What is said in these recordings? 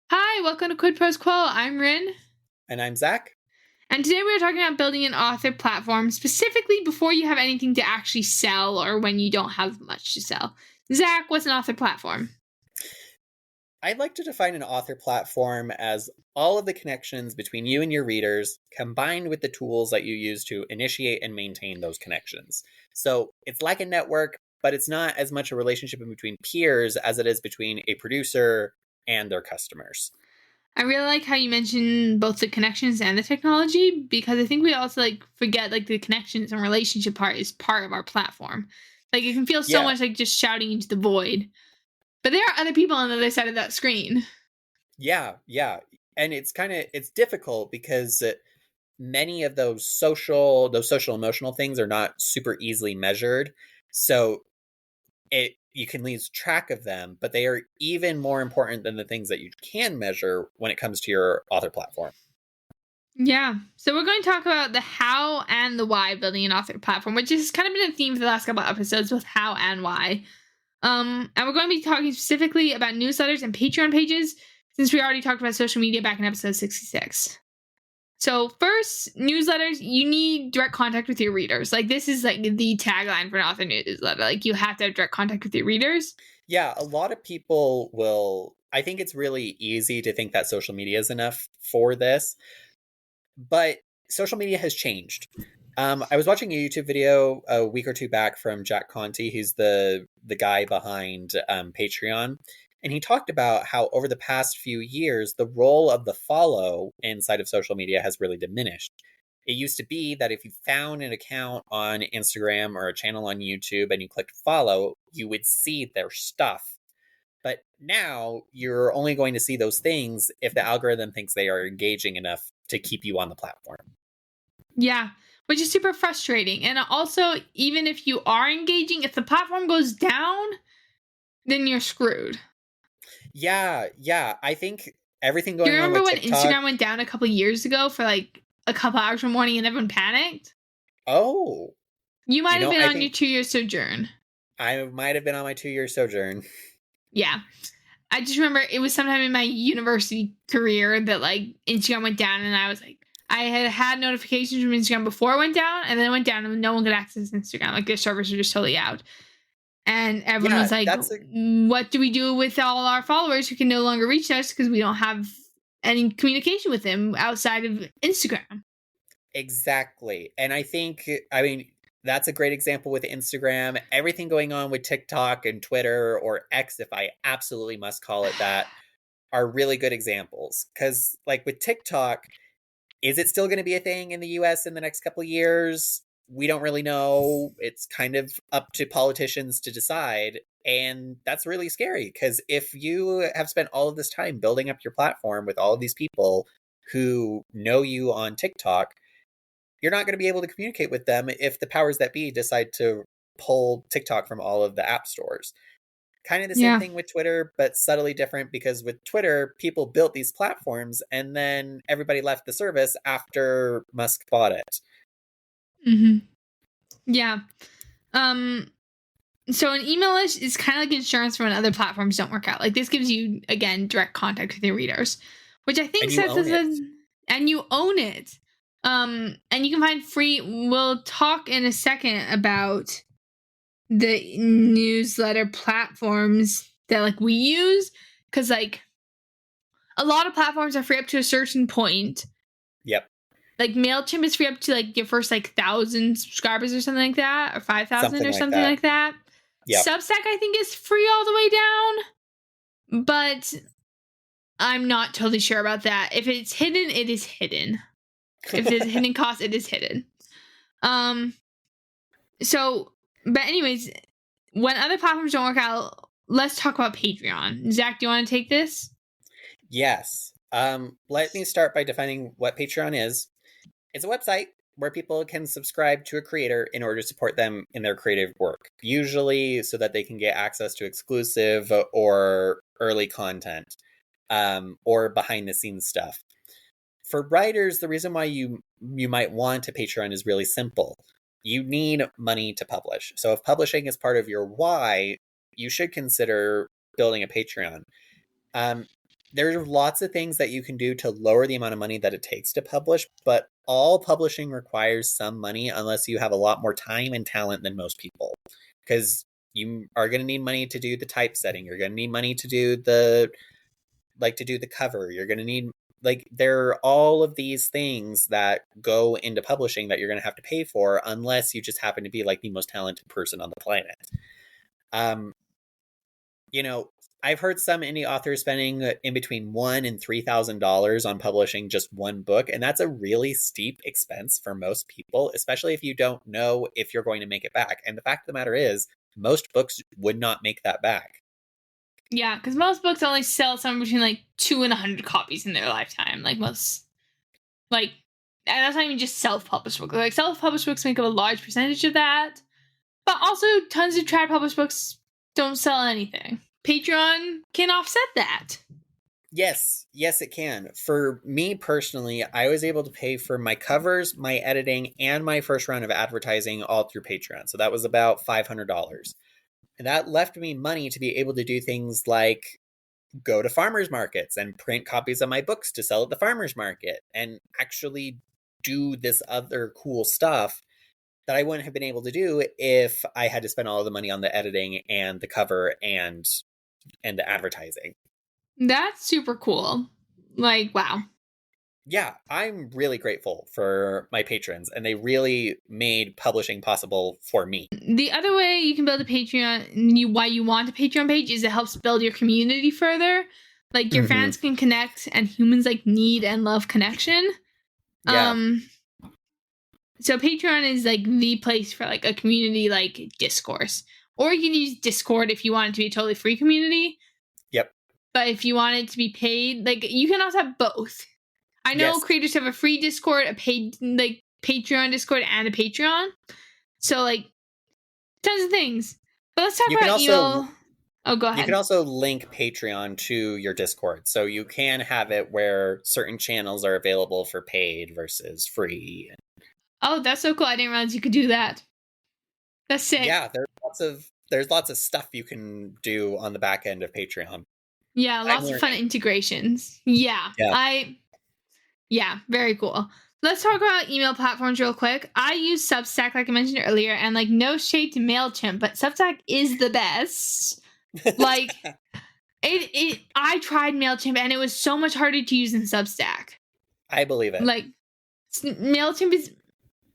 Hi, welcome to Quid Pros Quo. I'm Rin, And I'm Zach. and today we are talking about building an author platform, specifically before you have anything to actually sell or when you don't have much to sell. Zach, what's an author platform? I'd like to define an author platform as all of the connections between you and your readers combined with the tools that you use to initiate and maintain those connections. So it's like a network, but it's not as much a relationship in between peers as it is between a producer and their customers. I really like how you mention both the connections and the technology because I think we also forget the connections and relationship part is part of our platform. Like it can feel so Yeah, much like just shouting into the void. But there are other people on the other side of that screen. yeah. And it's difficult because many of those social emotional things are not super easily measured. So you can lose track of them, but they are even more important than the things that you can measure when it comes to your author platform. Yeah. So we're going to talk about the how and the why of building an author platform, which has kind of been a theme for the last couple of episodes with how and why. And we're going to be talking specifically about newsletters and Patreon pages, since we already talked about social media back in episode 66. So first, newsletters, you need direct contact with your readers. Like this is like the tagline for an author newsletter. Like you have to have direct contact with your readers. Yeah, a lot of people will. I think it's really easy to think that social media is enough for this, but social media has changed. I was watching a YouTube video a week or two back from Jack Conte. He's the guy behind Patreon, and he talked about how over the past few years, the role of the follow inside of social media has really diminished. It used to be that if you found an account on Instagram or a channel on YouTube and you clicked follow, you would see their stuff. But now you're only going to see those things if the algorithm thinks they are engaging enough to keep you on the platform. Yeah, which is super frustrating. And also, even if you are engaging, if the platform goes down, then you're screwed. Yeah. I think everything Do you going on remember with when TikTok. Instagram went down a couple years ago for like a couple hours one morning and everyone panicked? Oh, You might have been I on your think 2 year sojourn. I might have been on my 2 year sojourn. Yeah. I just remember it was sometime in my university career that like Instagram went down and I was like, I had notifications from Instagram before it went down and then it went down and no one could access Instagram. Like their servers were just totally out. And everyone Yeah, was like, that's a what do we do with all our followers who can no longer reach us because we don't have any communication with them outside of Instagram? exactly. And I mean, that's a great example with Instagram. Everything going on with TikTok and Twitter, or X, if I absolutely must call it that, are really good examples. Because, like with TikTok, is it still going to be a thing in the US in the next couple of years? We don't really know. It's kind of up to politicians to decide. And that's really scary because if you have spent all of this time building up your platform with all of these people who know you on TikTok, you're not going to be able to communicate with them if the powers that be decide to pull TikTok from all of the app stores. Kind of the same Yeah. thing with Twitter, but subtly different because with Twitter, people built these platforms and then everybody left the service after Musk bought it. Mm-hmm. Yeah. Um, so an email list is kind of like insurance for when other platforms don't work out. Like this gives you again direct contact with your readers, which I think And you sets own us it. and you own it. And you can find free. We'll talk in a second about the newsletter platforms that like we use because like a lot of platforms are free up to a certain point. Yep. Like MailChimp is free up to like your first like 1,000 subscribers or something like that, or 5,000 Something or like something that. like that. Yep. Substack I think is free all the way down, but I'm not totally sure about that. If it's hidden, it is hidden. If there's a hidden cost, it is hidden. Um. So, but anyways, when other platforms don't work out, let's talk about Patreon. Zach, do you want to take this? Yes. Let me start by defining what Patreon is. It's a website where people can subscribe to a creator in order to support them in their creative work, usually so that they can get access to exclusive or early content, or behind the scenes stuff. For writers, the reason why you might want a Patreon is really simple. You need money to publish. So if publishing is part of your why, you should consider building a Patreon. Um, There are lots of things that you can do to lower the amount of money that it takes to publish, but all publishing requires some money unless you have a lot more time and talent than most people. Because you are going to need money to do the typesetting. You're going to need money to do the cover. You're going to need there are all of these things that go into publishing that you're going to have to pay for unless you just happen to be like the most talented person on the planet. You know, I've heard some indie authors spending in between $1,000 and $3,000 on publishing just one book, and that's a really steep expense for most people, especially if you don't know if you're going to make it back. And the fact of the matter is, most books would not make that back. Yeah, because most books only sell somewhere between like 2 and 100 copies in their lifetime. Like most, and that's not even just self-published books. Like self-published books make up a large percentage of that, but also tons of trad published books don't sell anything. Patreon can offset that. Yes, it can. For me personally, I was able to pay for my covers, my editing, and my first round of advertising all through Patreon. So that was about $500. And that left me money to be able to do things like go to farmers markets and print copies of my books to sell at the farmers market and actually do this other cool stuff that I wouldn't have been able to do if I had to spend all of the money on the editing and the cover and the advertising. That's super cool. Like, wow. Yeah, I'm really grateful for my patrons, and they really made publishing possible for me. The other way you can build a Patreon, why you want a Patreon page, is it helps build your community further. Like, your fans can connect, and humans, need and love connection. Yeah. So Patreon is, the place for, a community, discourse. Or you can use Discord if you want it to be a totally free community. Yep. But if you want it to be paid, you can also have both. I know creators have a free Discord, a paid, Patreon Discord, and a Patreon. So, tons of things. But let's talk about email. Oh, go ahead. You can also link Patreon to your Discord. So you can have it where certain channels are available for paid versus free. Oh, that's so cool. I didn't realize you could do that. That's sick. Yeah, there's lots of stuff you can do on the back end of Patreon. Yeah, lots of fun integrations. Yeah. Yeah, very cool. Let's talk about email platforms real quick. I use Substack, like I mentioned earlier, and no shade to MailChimp, but Substack is the best. I tried MailChimp and it was so much harder to use than Substack. I believe it. MailChimp is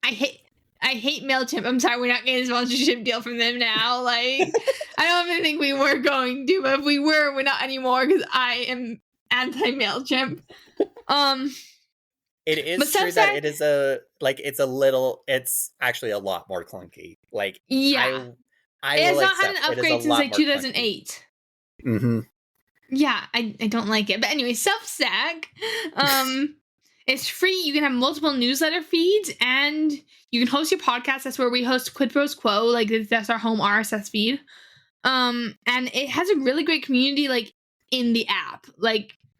I hate MailChimp. I'm sorry, we're not getting a sponsorship deal from them now. I don't even think we were going to, but if we were, we're not anymore because I am anti-MailChimp. It is true that it is it's actually a lot more clunky. Yeah. I it has will not had an upgrade since 2008. Mm-hmm. Yeah, I don't like it. But anyway, Substack, it's free. You can have multiple newsletter feeds, and you can host your podcast. That's where we host Quid Pros Quo. That's our home RSS feed. And it has a really great community, in the app.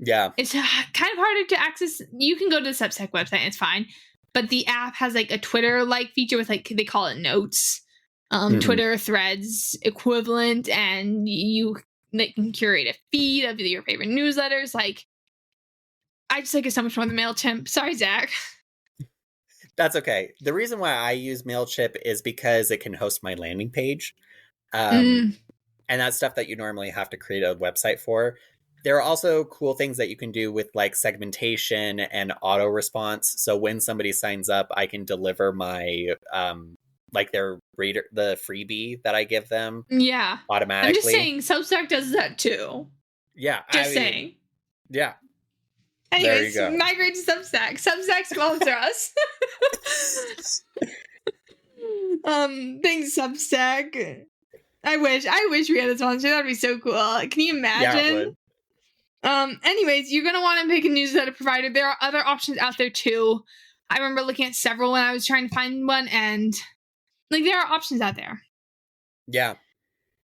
Yeah, it's kind of harder to access. You can go to the Substack website and it's fine. But the app has a Twitter-like feature with they call it notes, Twitter threads equivalent, and you can curate a feed of your favorite newsletters. I just like it so much more than MailChimp. Sorry, Zach. That's okay. The reason why I use MailChimp is because it can host my landing page. And that's stuff that you normally have to create a website for. There are also cool things that you can do with segmentation and auto response. So when somebody signs up, I can deliver my their reader, the freebie that I give them. Yeah. Automatically. I'm just saying Substack does that too. Yeah. Saying. Yeah. Anyways, migrate to Substack. Substack sponsor us. Thanks, Substack. I wish we had a sponsor. That'd be so cool. Can you imagine? Yeah, it would. Anyways, you're going to want to pick a newsletter provider. There are other options out there too. I remember looking at several when I was trying to find one, and there are options out there. Yeah.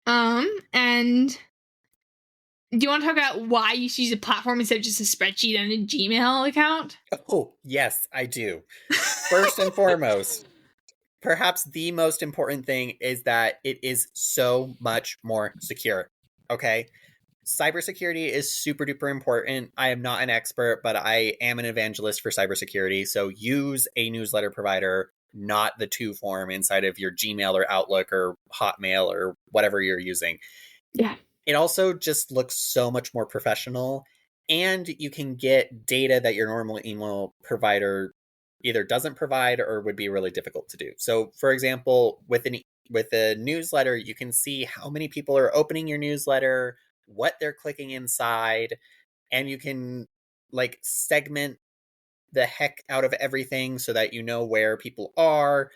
And do you want to talk about why you should use a platform instead of just a spreadsheet and a Gmail account? Oh, yes, I do. First and foremost, perhaps the most important thing is that it is so much more secure. Okay? cybersecurity is super duper important. I am not an expert, but I am an evangelist for cybersecurity. So use a newsletter provider, not the to form inside of your Gmail or Outlook or Hotmail or whatever you're using. Yeah. It also just looks so much more professional, and you can get data that your normal email provider either doesn't provide or would be really difficult to do. So, for example, with a newsletter, you can see how many people are opening your newsletter, what they're clicking inside, and you can like segment the heck out of everything so that you know where people are.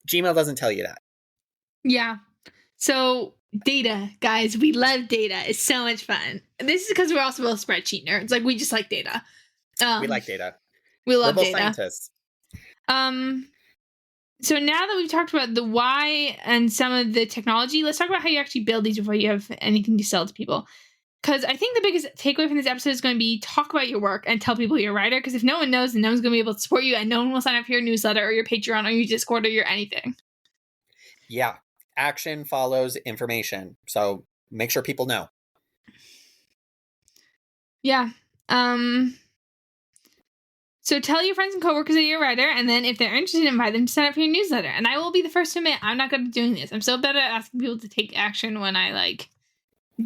Gmail doesn't tell you that. Yeah. So data, guys, we love data. It's so much fun. And this is because we're also both spreadsheet nerds. Like, we just like data. We like data. We love We're both data. scientists. So now that we've talked about the why and some of the technology, let's talk about how you actually build these before you have anything to sell to people. Because I think the biggest takeaway from this episode is going to be talk about your work and tell people you're a writer. Because if no one knows, then no one's going to be able to support you, and no one will sign up for your newsletter or your Patreon or your Discord or your anything. Yeah. Action follows information. So make sure people know. Yeah. So tell your friends and coworkers that you're a writer, and then if they're interested, invite them to sign up for your newsletter. And I will be the first to admit, I'm not good at doing this. I'm so bad at asking people to take action when I, like,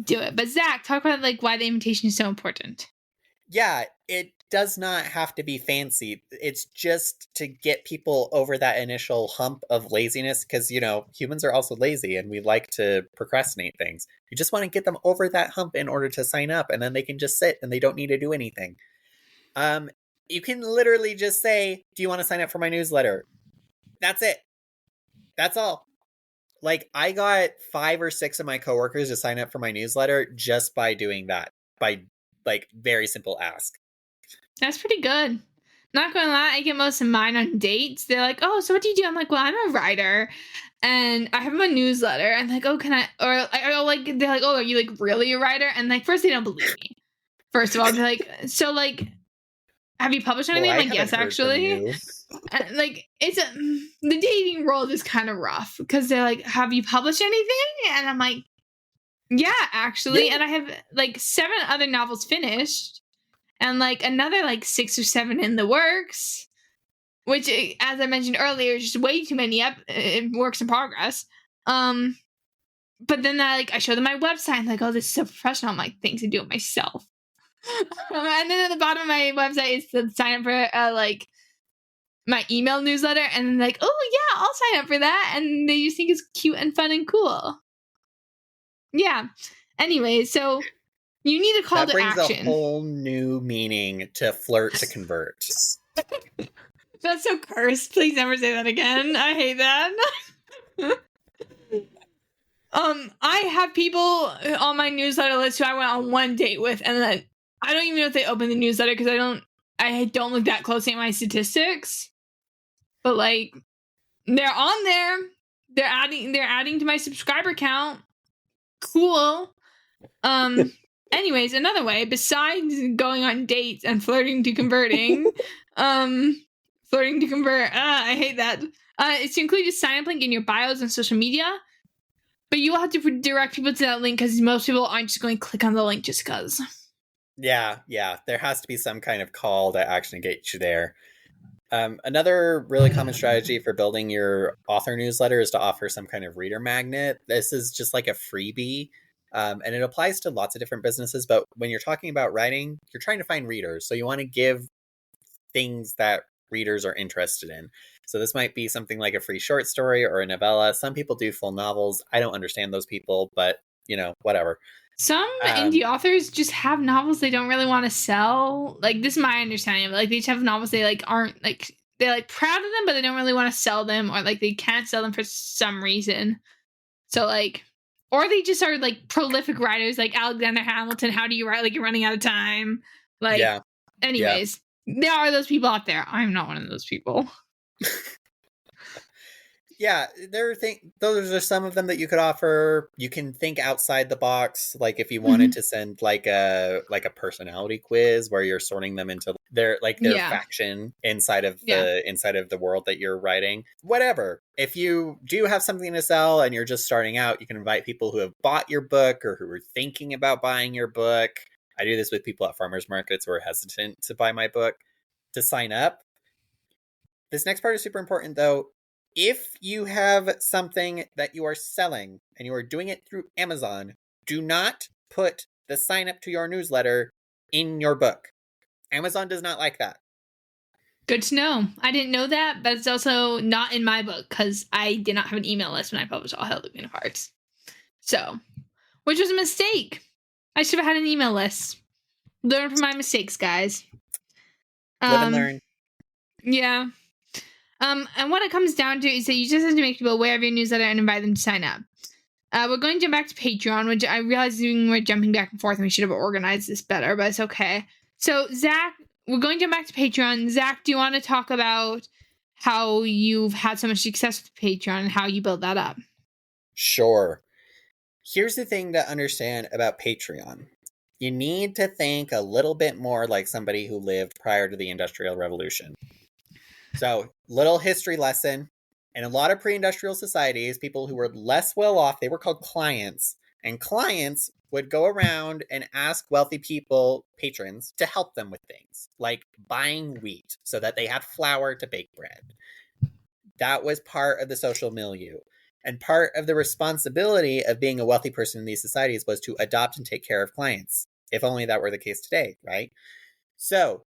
do it. But Zach, talk about, like, why the invitation is so important. Yeah, it does not have to be fancy. It's just to get people over that initial hump of laziness, because, you know, humans are also lazy and we like to procrastinate things. You just want to get them over that hump in order to sign up, and then they can just sit and they don't need to do anything. You can literally just say, do you want to sign up for my newsletter? That's it. That's all. Like, I got 5 or 6 of my coworkers to sign up for my newsletter just by doing that. By, like, very simple ask. That's pretty good. Not gonna lie, I get most of mine on dates. They're like, oh, so what do you do? I'm like, well, I'm a writer and I have my newsletter. And like, oh, can I, or like, they're like, oh, are you like really a writer? And like, first they don't believe me. First of all, they're like, so like, have you published anything? Well, I'm like, yes, actually. And, like, the dating world is kind of rough because they're like, have you published anything? And I'm like, yeah, actually. Yeah. And I have like 7 other novels finished and like another like 6 or 7 in the works, which, as I mentioned earlier, is just way too many works in progress. But then I show them my website and like, oh, this is so professional. I'm like, thanks, I do it myself. And then at the bottom of my website is to sign up for like my email newsletter, and like, oh yeah, I'll sign up for that, and they just think it's cute and fun and cool. Yeah. Anyway, so you need a call to action. That brings a whole new meaning to flirt to convert. That's so cursed. Please never say that again. I hate that. I have people on my newsletter list who I went on one date with, and then I don't even know if they opened the newsletter because I don't look that closely at my statistics. But like, they're on there. They're adding to my subscriber count. Cool. Anyways, another way besides going on dates and flirting to converting, flirting to convert. I hate that. Is to include a sign up link in your bios on social media. But you will have to direct people to that link because most people aren't just going to click on the link just because. Yeah. There has to be some kind of call to action to get you there. Another really common strategy for building your author newsletter is to offer some kind of reader magnet. This is just like a freebie, and it applies to lots of different businesses. But when you're talking about writing, you're trying to find readers. So you want to give things that readers are interested in. So this might be something like a free short story or a novella. Some people do full novels. I don't understand those people, but you know, whatever. Some indie authors just have novels they don't really want to sell. Like, this is my understanding of it. Like, they just have novels they like aren't like, they're like proud of them, but they don't really want to sell them, or like they can't sell them for some reason. So like, or they just are like prolific writers like Alexander Hamilton. How do you write? Like, you're running out of time. Like, yeah. Anyways, there are those people out there. I'm not one of those people. Yeah, those are some of them that you could offer. You can think outside the box. Like if you wanted to send like a personality quiz where you're sorting them into their Yeah. faction inside of Yeah. the world that you're writing. Whatever. If you do have something to sell and you're just starting out, you can invite people who have bought your book or who are thinking about buying your book. I do this with people at farmers markets who are hesitant to buy my book to sign up. This next part is super important, though. If you have something that you are selling and you are doing it through Amazon, do not put the sign up to your newsletter in your book. Amazon does not like that. Good to know. I didn't know that, but it's also not in my book because I did not have an email list when I published All Hail Lupin of Hearts. So, which was a mistake. I should have had an email list. Learn from my mistakes, guys. Live and learn. Yeah. And what it comes down to is that you just have to make people aware of your newsletter and invite them to sign up. We're going to jump back to Patreon, which I realize we're jumping back and forth and we should have organized this better, but it's okay. So, Zach, we're going to jump back to Patreon. Zach, do you want to talk about how you've had so much success with Patreon and how you built that up? Sure. Here's the thing to understand about Patreon. You need to think a little bit more like somebody who lived prior to the Industrial Revolution. So, little history lesson. In a lot of pre-industrial societies, people who were less well off, they were called clients. And clients would go around and ask wealthy people, patrons, to help them with things like buying wheat so that they had flour to bake bread. That was part of the social milieu. And part of the responsibility of being a wealthy person in these societies was to adopt and take care of clients. If only that were the case today, right? So,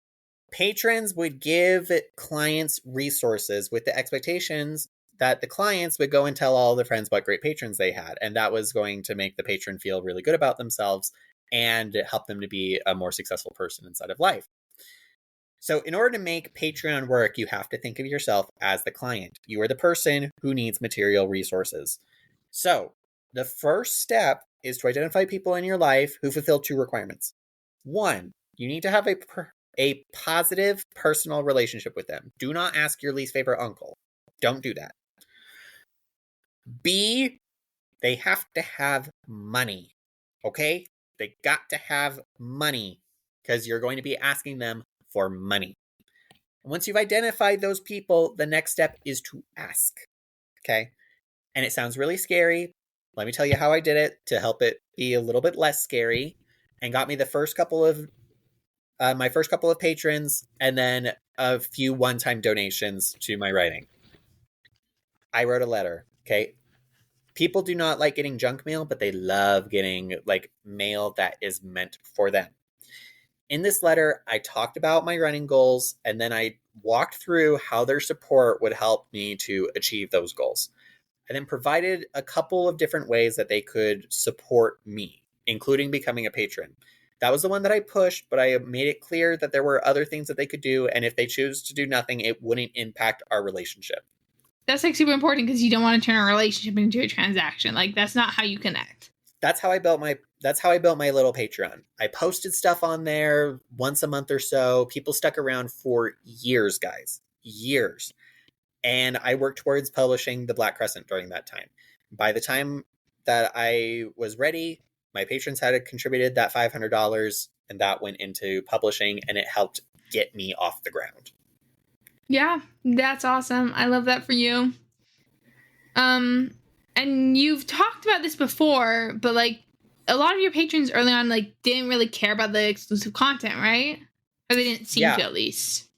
patrons would give clients resources with the expectations that the clients would go and tell all their friends what great patrons they had. And that was going to make the patron feel really good about themselves and help them to be a more successful person inside of life. So in order to make Patreon work, you have to think of yourself as the client. You are the person who needs material resources. So the first step is to identify people in your life who fulfill two requirements. One, you need to have a positive personal relationship with them. Do not ask your least favorite uncle. Don't do that. B, they have to have money. Okay? They got to have money because you're going to be asking them for money. Once you've identified those people, the next step is to ask. Okay? And it sounds really scary. Let me tell you how I did it to help it be a little bit less scary and got me the first couple of my first couple of patrons and then a few one-time donations to my writing. I wrote a letter. Okay. People do not like getting junk mail, but they love getting like mail that is meant for them. In this letter, I talked about my running goals and then I walked through how their support would help me to achieve those goals. I then provided a couple of different ways that they could support me, including becoming a patron. That was the one that I pushed, but I made it clear that there were other things that they could do. And if they choose to do nothing, it wouldn't impact our relationship. That's like super important because you don't want to turn a relationship into a transaction. Like that's not how you connect. That's how I built my little Patreon. I posted stuff on there once a month or so. People stuck around for years, guys. Years. And I worked towards publishing The Black Crescent during that time. By the time that I was ready, my patrons had contributed that $500 and that went into publishing and it helped get me off the ground. Yeah, that's awesome. I love that for you. And you've talked about this before, but like a lot of your patrons early on like didn't really care about the exclusive content, right? Or they didn't seem to, at least.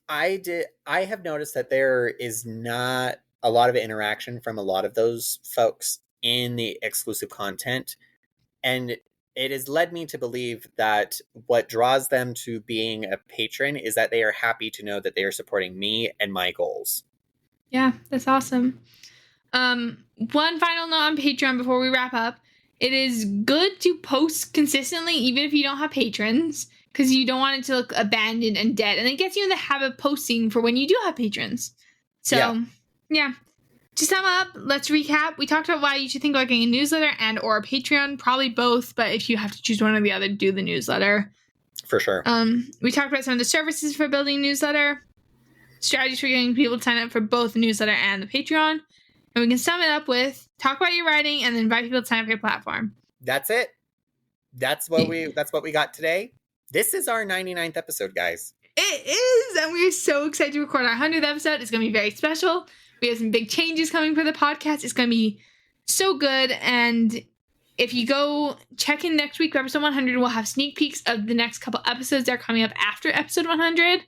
I have noticed that there is not a lot of interaction from a lot of those folks in the exclusive content. And it has led me to believe that what draws them to being a patron is that they are happy to know that they are supporting me and my goals. Yeah, that's awesome. One final note on Patreon before we wrap up. It is good to post consistently, even if you don't have patrons, because you don't want it to look abandoned and dead. And it gets you in the habit of posting for when you do have patrons. So, yeah. To sum up, let's recap. We talked about why you should think about getting a newsletter and or a Patreon. Probably both, but if you have to choose one or the other, do the newsletter. For sure. We talked about some of the services for building a newsletter, strategies for getting people to sign up for both the newsletter and the Patreon. And we can sum it up with talk about your writing and then invite people to sign up for your platform. That's it. That's what we got today. This is our 99th episode, guys. It It is, and we're so excited to record our 100th episode. It's going to be very special. We have some big changes coming for the podcast. It's going to be so good, and if you go check in next week for episode 100, we'll have sneak peeks of the next couple episodes that are coming up after episode 100,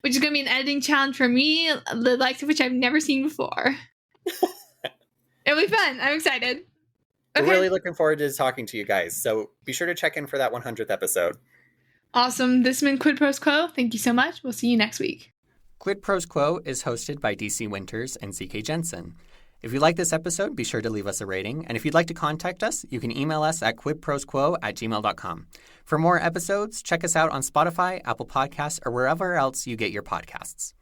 which is going to be an editing challenge for me, the likes of which I've never seen before. It'll be fun. I'm excited. Okay. We're really looking forward to talking to you guys, so be sure to check in for that 100th episode. Awesome. This has been Quid Pros Quo. Thank you so much. We'll see you next week. Quid Pros Quo is hosted by DC Winters and CK Jensen. If you like this episode, be sure to leave us a rating. And if you'd like to contact us, you can email us at quidprosquo@gmail.com. For more episodes, check us out on Spotify, Apple Podcasts, or wherever else you get your podcasts.